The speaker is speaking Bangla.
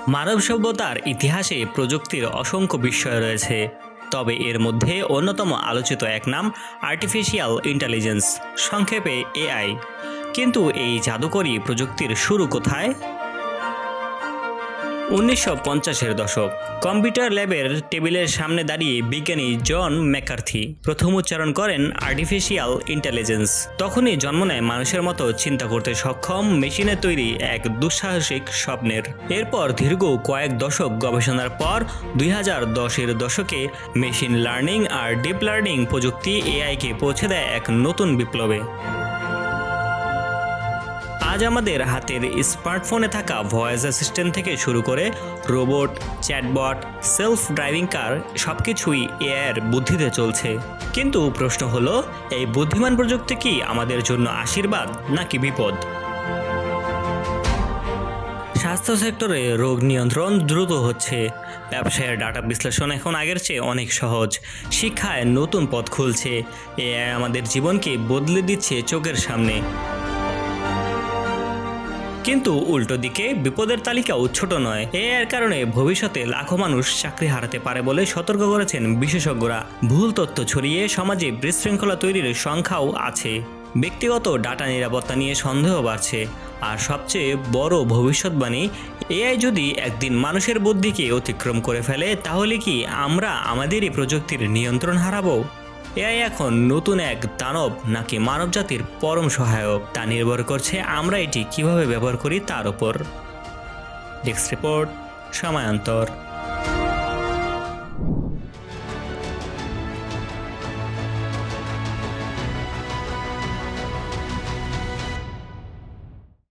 মানব সভ্যতার ইতিহাসে প্রযুক্তির অসংখ্য বিষয় রয়েছে, তবে এর মধ্যে অন্যতম আলোচিত এক নাম আর্টিফিশিয়াল ইন্টেলিজেন্স, সংক্ষেপে এআই। কিন্তু এই জাদুকরী প্রযুক্তির শুরু কোথায়? 1950-এর দশক। কম্পিউটার ল্যাবের টেবিলের সামনে দাঁড়িয়ে বিজ্ঞানী জন ম্যাকার্থি প্রথম উচ্চারণ করেন আর্টিফিশিয়াল ইন্টেলিজেন্স। তখনই জন্ম নেয় মানুষের মতো চিন্তা করতে সক্ষম মেশিনের তৈরি এক দুঃসাহসিক স্বপ্নের। এরপর দীর্ঘ কয়েক দশক গবেষণার পর 2010-এর দশকে মেশিন লার্নিং আর ডিপ লার্নিং প্রযুক্তি এআইকে পৌঁছে দেয় এক নতুন বিপ্লবে। আজ আমাদের হাতের স্মার্টফোনে থাকা ভয়েস অ্যাসিস্ট্যান্ট থেকে শুরু করে রোবট, চ্যাটবট, সেলফ ড্রাইভিং কার সবকিছুই এআইয়ের বুদ্ধিতে চলছে। কিন্তু প্রশ্ন হলো, এই বুদ্ধিমান প্রযুক্তি কি আমাদের জন্য আশীর্বাদ নাকি বিপদ? স্বাস্থ্য সেক্টরে রোগ নিয়ন্ত্রণ দ্রুত হচ্ছে, ব্যবসায়ের ডাটা বিশ্লেষণ এখন আগের চেয়ে অনেক সহজ, শিক্ষায় নতুন পথ খুলছে, এআই আমাদের জীবনকে বদলে দিচ্ছে চোখের সামনে। কিন্তু উল্টো দিকে বিপদের তালিকাও ছোট নয়। এর কারণে ভবিষ্যতে লাখো মানুষ চাকরি হারাতে পারে বলে সতর্ক করেছেন বিশেষজ্ঞরা। ভুল তথ্য ছড়িয়ে সমাজে বিশৃঙ্খলা তৈরির সংখ্যাও আছে। ব্যক্তিগত ডাটা নিরাপত্তা নিয়ে সন্দেহ বাড়ছে। আর সবচেয়ে বড় ভবিষ্যৎবাণী, এআই যদি একদিন মানুষের বুদ্ধিকে অতিক্রম করে ফেলে, তাহলে কি আমরা আমাদেরই প্রযুক্তির নিয়ন্ত্রণ হারাবো? এআই এখন নতুন এক দানব নাকি মানবজাতির পরম সহায়ক, তা নির্ভর করছে আমরা এটি কিভাবে ব্যবহার করি তার উপর। Desk report, সময়ান্তর।